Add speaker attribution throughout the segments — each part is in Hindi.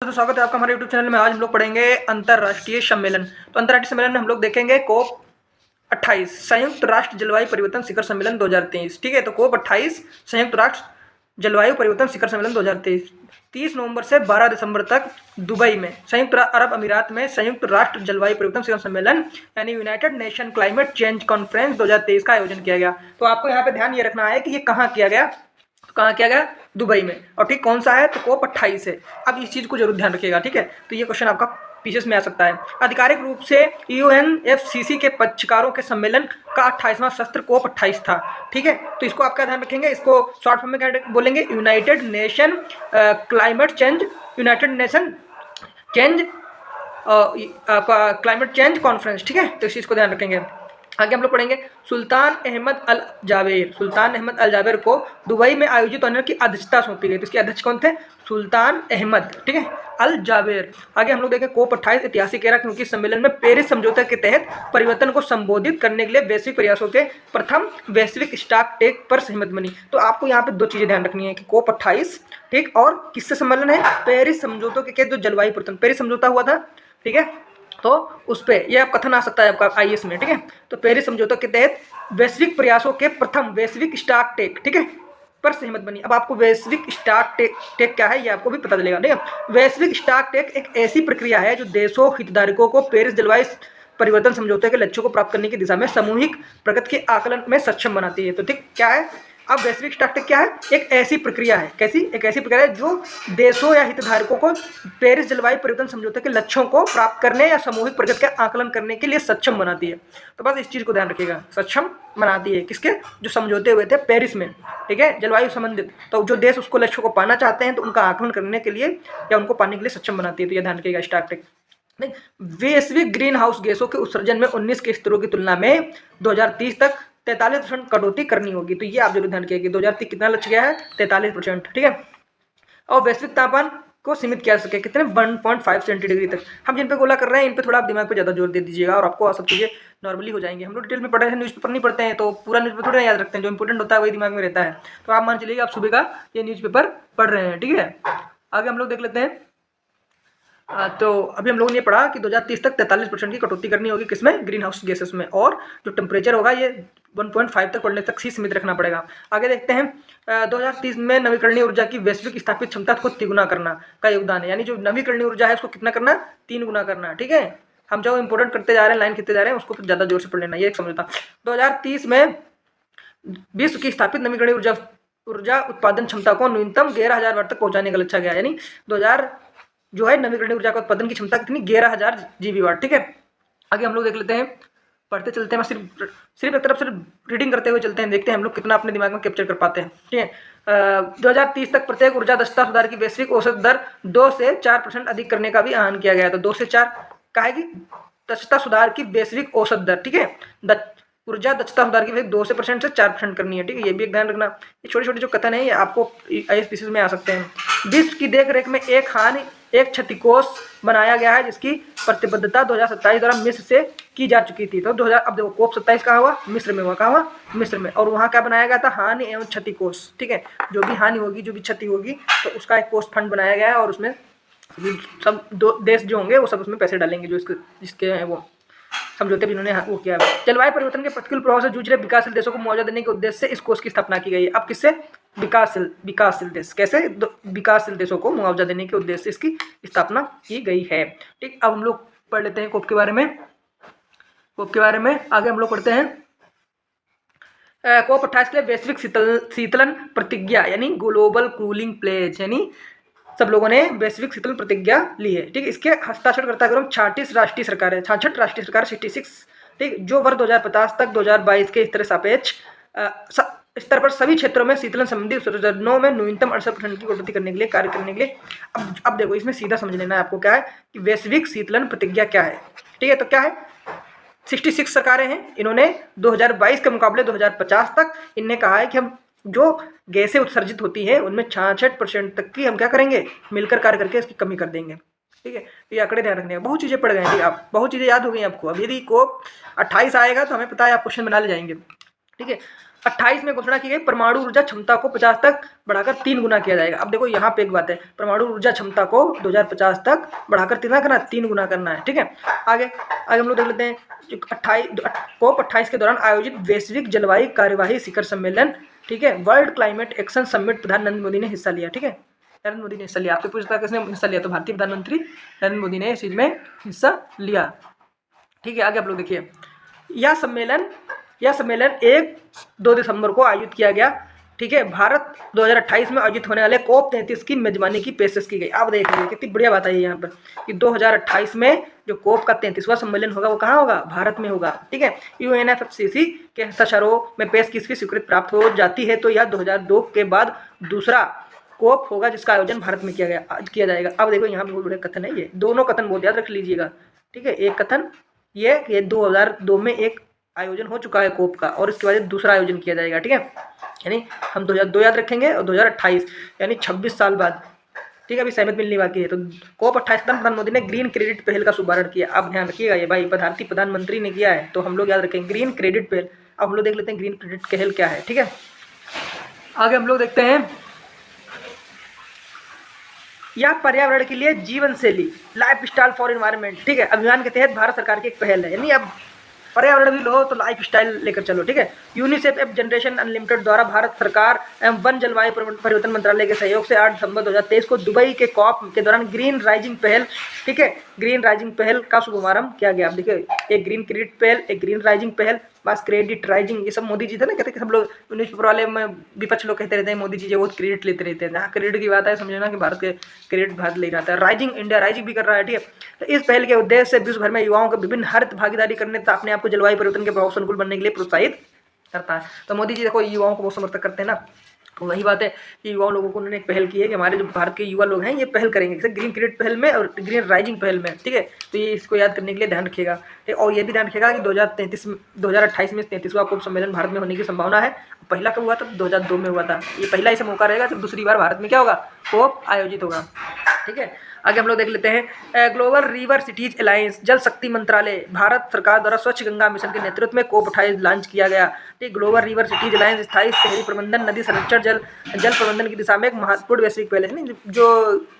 Speaker 1: तो स्वागत है आपका हमारे YouTube चैनल में। आज हम लोग पढ़ेंगे अंतर्राष्ट्रीय सम्मेलन। तो अंतर्राष्ट्रीय सम्मेलन में हम लोग देखेंगे कोप 28 संयुक्त राष्ट्र जलवायु परिवर्तन शिखर सम्मेलन 2023। ठीक है, तो कोप 28 संयुक्त राष्ट्र जलवायु परिवर्तन शिखर सम्मेलन 2023 30 नवंबर से 12 दिसंबर तक दुबई में संयुक्त अरब अमीरात में संयुक्त राष्ट्र जलवायु परिवर्तन शिखर सम्मेलन यानी United nation climate change conference 2023 का आयोजन किया गया। तो आपको यहाँ पे ध्यान ये रखना है कि ये कहाँ किया गया, तो कहाँ किया गया, दुबई में। और ठीक कौन सा है, तो कोप 28 है। अब इस चीज़ को जरूर ध्यान रखिएगा, ठीक है। तो ये क्वेश्चन आपका पीसीएस में आ सकता है। आधिकारिक रूप से यूएनएफसीसी के पक्षकारों के सम्मेलन का 28वां सत्र कोप 28 था। ठीक है, तो इसको आप क्या ध्यान रखेंगे, इसको शॉर्ट फॉर्म में क्या बोलेंगे, United nation climate change, United nation change climate change conference. ठीक है, तो इस चीज़ को ध्यान रखेंगे। आगे हम लोग पढ़ेंगे सुल्तान अहमद अल जाबेर। सुल्तान अहमद अल जाबेर को दुबई में आयोजित होने की अध्यक्षता सौंपी गई। तो इसके अध्यक्ष कौन थे, सुल्तान अहमद, ठीक है, अल जाबेर। आगे हम लोग देखें कोप 28 ऐतिहासिक कह रहा क्योंकि सम्मेलन में पेरिस समझौते के तहत परिवर्तन को संबोधित करने के लिए वैश्विक प्रयासों के प्रथम वैश्विक स्टॉक टेक पर सहमत बनी। तो आपको यहाँ पे दो चीजें ध्यान रखनी है कि कोप 28 ठीक और किससे सम्मेलन है, पेरिस समझौतों के जो जलवायु परिवर्तन पेरिस समझौता हुआ था, ठीक है, तो उस पर यह कथन आ सकता है आपका आईएएस में। ठीक है, तो पेरिस समझौते के तहत वैश्विक प्रयासों के प्रथम वैश्विक स्टॉक टेक, ठीक है, पर सहमत बनी। अब आपको वैश्विक स्टॉक टेक क्या है ये आपको भी पता चलेगा। ठीक है, वैश्विक स्टॉक टेक एक ऐसी प्रक्रिया है जो देशों हितधारकों को पेरिस जलवायु परिवर्तन समझौते के लक्ष्यों को प्राप्त करने की दिशा में सामूहिक प्रगति के आकलन में सक्षम बनाती है। तो ठीक क्या है, अब वैश्विक स्टॉक टेक क्या है, एक ऐसी प्रक्रिया है, कैसी, एक ऐसी प्रक्रिया है जो देशों या हितधारकों को पेरिस जलवायु परिवर्तन समझौते के लक्ष्यों को प्राप्त करने या सामूहिक प्रगति का आकलन करने के लिए सक्षम बनाती है। तो बस इस चीज़ को ध्यान रखिएगा, सक्षम बनाती है किसके, जो समझौते हुए थे पेरिस में, ठीक है, जलवायु संबंधित। तो जो देश उसको लक्ष्यों को पाना चाहते हैं तो उनका आकलन करने के लिए या उनको पाने के लिए सक्षम बनाती है। तो यह ध्यान रखिएगा स्टॉक टेक। वैश्विक ग्रीन हाउस गैसों के उत्सर्जन में 19 के स्तरों की तुलना में 2030 तक 43% कटौती करनी होगी। तो ये आप जरूर ध्यान रखिएगा कि 2030 कितना लक्ष्य गया है, 43%, ठीक है। और वैश्विक तापमान को सीमित किया जा सके कितने, 1.5 सेंटीग्रेड तक। हम जिन पे गोला कर रहे हैं इन पे थोड़ा आप दिमाग पे ज़्यादा जोर दे दीजिएगा और आपको सब चीज़ें नॉर्मली हो जाएंगी। हम लोग डिटेल में पढ़ रहे हैं, न्यूज़पेपर नहीं पढ़ते हैं तो पूरा न्यूज़पेपर थोड़ा याद रखते हैं, जो इंपॉर्टेंट होता है वही दिमाग में रहता है। तो आप मान चलिए आप सुबह का ये न्यूज़पेपर पढ़ रहे हैं, ठीक है। आगे हम लोग देख लेते हैं। तो अभी हम लोगों ने ये पढ़ा कि 2030 तक 43% की कटौती करनी होगी किसमें, ग्रीन हाउस गैसेस में, और जो टेम्परेचर होगा ये 1.5 तक बढ़ने तक ही सीमित रखना पड़ेगा। आगे देखते हैं 2030 में नवीकरणीय ऊर्जा की वैश्विक स्थापित क्षमता को 3 गुना करना का योगदान है, यानी जो नवीकरणीय ऊर्जा है उसको कितना करना, 3 गुना करना। ठीक है, हम जो इंपोर्टेंट करते जा रहे हैं, लाइन खींचते जा रहे हैं, उसको फिर ज़्यादा जोर से पढ़ लेना, ये एक समझता। 2030 में विश्व की स्थापित नवीकरणीय ऊर्जा उत्पादन क्षमता को न्यूनतम 11,000 वाट तक पहुंचाने का लक्ष्य गया, यानी 2000 जो है नवीकरणीय ऊर्जा का उत्पादन की क्षमता कितनी, 11,000 जीबी वाट। ठीक है, आगे हम लोग देख लेते हैं, पढ़ते चलते हैं, सिर्फ एक तरफ से रीडिंग करते हुए चलते हैं, देखते हैं हम लोग कितना अपने दिमाग में कैप्चर कर पाते हैं। ठीक है, 2030 तक प्रत्येक ऊर्जा दक्षता सुधार की वैश्विक औसत दर 2 से 4% अधिक करने का भी आह्वान किया गया है। तो 2 से 4 का की दक्षता सुधार की वैश्विक औसत दर, ठीक है, ऊर्जा दक्षता सुधार की 2 से 4% करनी है। ठीक है, ये भी एक ध्यान रखना। ये छोटे छोटे जो कथन है ये आपको आईएएस में आ सकते हैं। विश्व की देखरेख में एक क्षतिकोष बनाया गया है जिसकी प्रतिबद्धता 2027 द्वारा मिस्र से की जा चुकी थी। तो 2000 अब देखो कोप 27 कहाँ हुआ, मिस्र में हुआ, कहाँ हुआ, मिस्र में। और वहाँ क्या बनाया गया था, हानि एवं क्षतिकोष। ठीक है, जो भी हानि होगी, जो भी क्षति होगी, तो उसका एक कोष फंड बनाया गया है और उसमें सब देश जो होंगे वो सब उसमें पैसे डालेंगे जो जिसके हैं वो समझौते भी इन्होंने वो किया है। जलवायु परिवर्तन के प्रतिकूल प्रभाव से जूझ रहे विकासशील देशों को मुआवजा देने के उद्देश्य से इस कोष की स्थापना की गई है। अब किससे, विकासशील देश, कैसे, विकासशील देशों को मुआवजा देने के उद्देश्य से इसकी स्थापना की गई है। ठीक, अब हम लोग पढ़ लेते हैं कोप के बारे में। कोप के बारे में आगे हम लोग पढ़ते हैं कोप 28 के लिए वैश्विक शीतलन प्रतिज्ञा यानी ग्लोबल कूलिंग प्लेज, यानी सब लोगों ने वैश्विक शीतलन प्रतिज्ञा ली है। ठीक, इसके हस्ताक्षरकर्ता क्रम 66 राष्ट्रीय सरकार है, 66 राष्ट्रीय सरकार 66। ठीक, जो वर्ष 2050 तक 2022 के स्तर सापेक्ष स्तर पर सभी क्षेत्रों में शीतलन संबंधी उत्सर्जनों में न्यूनतम 68% की कटौती करने के लिए कार्य करने के लिए। अब देखो इसमें सीधा समझ लेना है आपको क्या है कि वैश्विक शीतलन प्रतिज्ञा क्या है। ठीक है, तो क्या है, 66 सरकारें हैं, इन्होंने 2022 के मुकाबले 2050 तक इनने कहा है कि हम जो गैसें उत्सर्जित होती है उनमें 66% तक की हम क्या करेंगे, मिलकर कार्य करके इसकी कमी कर देंगे। ठीक है, तो ये आंकड़े ध्यान रखने हैं। बहुत चीज़ें पढ़ गए हैं, आप बहुत चीज़ें याद हो गई आपको। अब यदि कोप 28 आएगा तो हमें पता है आप क्वेश्चन बना ले जाएंगे। ठीक है, 28 में घोषणा की गई परमाणु ऊर्जा क्षमता को 50 तक बढ़ाकर 3 गुना किया जाएगा। अब देखो यहाँ पे एक बात है, परमाणु ऊर्जा क्षमता को 2050 तक बढ़ाकर कितना करना है, 3 गुना करना है। ठीक है, आगे आगे हम लोग देख लेते हैं COP28 के दौरान आयोजित वैश्विक जलवायु कार्यवाही शिखर सम्मेलन, ठीक है, वर्ल्ड क्लाइमेट एक्शन समिट, प्रधानमंत्री नरेंद्र मोदी ने हिस्सा लिया। ठीक है, नरेंद्र मोदी ने हिस्सा लिया। आपके पूछता है किसने हिस्सा लिया, तो भारतीय प्रधानमंत्री नरेंद्र मोदी ने इस चीज में हिस्सा लिया। ठीक है, आगे आप लोग देखिए, यह सम्मेलन 1-2 दिसंबर को आयोजित किया गया। ठीक है, भारत 2028 में आयोजित होने वाले COP33 की मेजबानी की पेशकश की गई। आप देख लीजिए कितनी बढ़िया बात आई है यहाँ पर कि 2028 में जो COP का 33वां सम्मेलन होगा वो कहाँ होगा, भारत में होगा। ठीक है, UNFCCC के हस्ताक्षरों में पेश की इसकी स्वीकृति प्राप्त हो जाती है तो यह 2002 के बाद दूसरा COP होगा जिसका आयोजन भारत में किया जाएगा। अब देखो यहाँ पे बहुत बड़े कथन है, ये दोनों कथन बहुत याद रख लीजिएगा। ठीक है, एक कथन ये 2002 में एक आयोजन हो चुका है COP का और इसके बाद दूसरा आयोजन किया जाएगा। ठीक है, यानी हम 2002 याद रखेंगे और 2028 यानी 26 साल बाद। ठीक है, अभी सहमति मिलनी बाकी है। तो COP28 प्रधानमंत्री मोदी ने ग्रीन क्रेडिट पहल का शुभारंभ किया। अब ध्यान रखिएगा, ये भाई भारतीय प्रधानमंत्री ने किया है तो हम लोग याद रखेंगे ग्रीन क्रेडिट पहल। अब हम लोग देख लेते हैं ग्रीन क्रेडिट पहल क्या है। ठीक है, आगे हम लोग देखते हैं, यह पर्यावरण के लिए जीवन शैली लाइफ स्टाइल फॉर एनवायरनमेंट, ठीक है, अभियान के तहत भारत सरकार की एक पहल है। यानी अब पर्यावरण भी लो तो लाइफ स्टाइल लेकर चलो। ठीक है, यूनिसेफ एप जनरेशन अनलिमिटेड द्वारा भारत सरकार एवं वन जलवायु परिवर्तन मंत्रालय के सहयोग से 8 दिसंबर 2023 को दुबई के COP के दौरान ग्रीन राइजिंग पहल, ठीक है, ग्रीन राइजिंग पहल का शुभारंभ किया गया। अब देखिए, एक ग्रीन क्रेडिट पहल, एक ग्रीन राइजिंग पहल, बस क्रेडिट राइजिंग ये सब मोदी जी थे ना, कहते हैं सब लोग न्यूज़पेपर वाले में विपक्ष लोग कहते रहते हैं मोदी जी जो बहुत क्रेडिट लेते रहते हैं। जहाँ क्रेडिट की बात है समझना कि भारत के क्रेडिट भारत ले रहा था। राइजिंग इंडिया राइजिंग भी कर रहा है। ठीक है, तो इस पहल के उद्देश्य से विश्व भर में युवाओं को विभिन्न हरित भागीदारी करने तथा अपने आप को जलवायु परिवर्तन के प्रभाव से अनुकूल बनने के लिए प्रोत्साहित करता है। तो मोदी जी देखो युवाओं को बहुत समर्थन करते हैं ना, तो वही बात है कि युवा लोगों को उन्होंने एक पहल की है कि हमारे जो भारत के युवा लोग हैं ये पहल करेंगे, जैसे ग्रीन क्रेडिट पहल में और ग्रीन राइजिंग पहल में। ठीक है, तो ये इसको याद करने के लिए ध्यान रखिएगा। ठीक, और ये भी ध्यान रखिएगा कि 2028 में 33वां COP सम्मेलन भारत में होने की संभावना है। पहला कब हुआ था, 2002 में हुआ था। ये पहला ऐसा मौका रहेगा जब दूसरी बार भारत में क्या होगा, COP आयोजित होगा। ठीक है, आगे हम लोग देख लेते हैं, ग्लोबल रिवर सिटीज अलायंस जल शक्ति मंत्रालय भारत सरकार द्वारा स्वच्छ गंगा मिशन के नेतृत्व में COP28 लॉन्च किया गया। ठीक, ग्लोबल रिवर सिटीज अलायंस स्थायी शहरी प्रबंधन, नदी संरक्षण, जल प्रबंधन की दिशा में एक महत्वपूर्ण वैश्विक पहल है। जो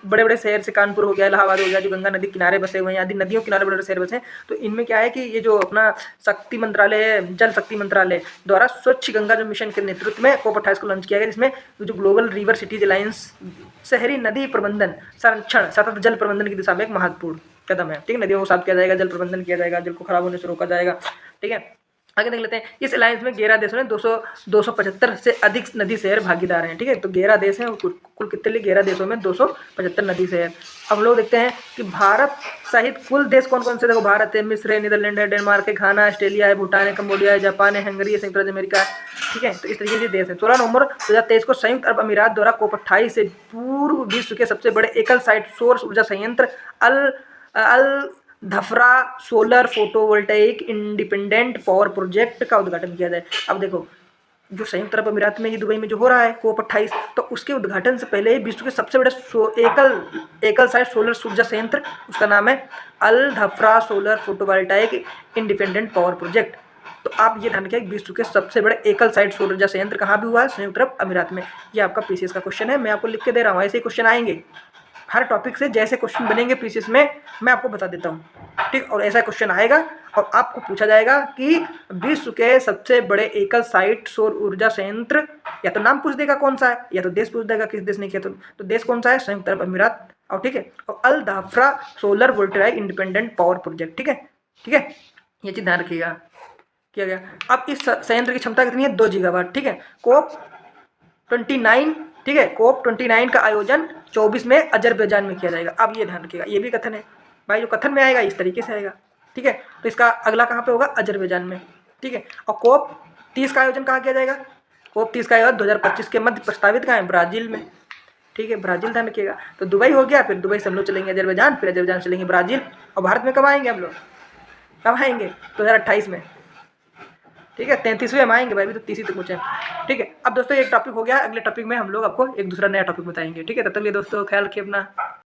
Speaker 1: बड़े बड़े शहर से कानपुर हो गया, इलाहाबाद हो गया, जो गंगा नदी किनारे बसे हुए हैं, आदि नदियों किनारे बड़े बड़े शहर बसे हैं, तो इनमें क्या है कि ये जो अपना शक्ति मंत्रालय है, जल शक्ति मंत्रालय द्वारा स्वच्छ गंगा जो मिशन के नेतृत्व में COP28 को लॉन्च किया गया, जिसमें जो ग्लोबल रिवर सिटीज अलायंस शहरी नदी प्रबंधन, संरक्षण, सतत जल प्रबंधन की दिशा में एक महत्वपूर्ण कदम है। ठीक है, नदियों को साफ किया जाएगा, जल प्रबंधन किया जाएगा, जल को खराब होने से रोका जाएगा। ठीक है, आगे देख लेते हैं, इस अलायंस में 11 देशों ने 275 से अधिक नदी शहर भागीदार हैं। ठीक है, तो 11 देश हैं, कुल कितने लिए 11 देशों में 275 नदी शहर। अब लोग देखते हैं कि भारत सहित कुल देश कौन कौन से, देखो भारत है, मिस्र है, नीदरलैंड है, डेनमार्क है, घाना, ऑस्ट्रेलिया है, भूटान है, कम्बोडिया है, जापान है, हंगरी है, संयुक्त राज्य अमेरिका है। ठीक है, तो इस तरीके से देश है। 16 नवंबर 2023 को संयुक्त अरब अमीरात द्वारा COP28 से पूर्व विश्व के सबसे बड़े एकल साइट सौर ऊर्जा संयंत्र Al Dhafra solar photovoltaic independent power project का उद्घाटन किया जाए। अब देखो, जो संयुक्त अरब अमीरात में ही दुबई में जो हो रहा है COP28, तो उसके उद्घाटन से पहले ही विश्व के सबसे बड़े एकल साइट सोलर ऊर्जा संयंत्र, उसका नाम है Al Dhafra solar photovoltaic independent power project. तो आप ये ध्यान रखिए, विश्व के सबसे बड़े एकल साइट सौर ऊर्जा संयंत्र कहाँ भी हुआ है, संयुक्त अरब अमीरात में। ये आपका पीसीएस का क्वेश्चन है, मैं आपको लिख के दे रहा हूँ, ऐसे ही क्वेश्चन आएंगे हर टॉपिक से, जैसे क्वेश्चन बनेंगे पीसीएस में मैं आपको बता देता हूँ। ठीक, और ऐसा क्वेश्चन आएगा और आपको पूछा जाएगा कि विश्व के सबसे बड़े एकल साइट सौर ऊर्जा संयंत्र, या तो नाम पूछ देगा कौन सा है, या तो देश पूछ देगा किस देश ने किया, तो देश कौन सा है, संयुक्त अरब अमीरात। और ठीक है, और Al Dhafra solar voltaic independent power project. ठीक है, ठीक है, ये चीज़ ध्यान रखिएगा, किया गया। अब इस संयंत्र की क्षमता कितनी है, 2 गीगावाट। ठीक है, COP29, ठीक है, COP29 का आयोजन 24 में अजरबैजान में किया जाएगा। अब ये ध्यान रखिएगा, ये भी कथन है भाई, जो कथन में आएगा इस तरीके से आएगा। ठीक है, तो इसका अगला कहाँ पे होगा, अजरबैजान में। ठीक है, और COP30 का आयोजन कहाँ किया जाएगा, COP30 का आयोजन 2025 के मध्य प्रस्तावित कहाँ है, ब्राज़ील में। ठीक है, ब्राज़ील ध्यान रखिएगा। तो दुबई हो गया, फिर दुबई से हम लोग चलेंगे अजरबैजान, फिर अजरबैजान चलेंगे ब्राज़ील, और भारत में कब आएंगे हम लोग, कब आएंगे, 2028 में। ठीक है, 33वें हम आएंगे भाई, भी तो 30 तक पहुँचे। ठीक है, अब दोस्तों एक टॉपिक हो गया, अगले टॉपिक में हम लोग आपको एक दूसरा नया टॉपिक बताएंगे। ठीक है, तब तक लिए दोस्तों ख्याल रखिए अपना।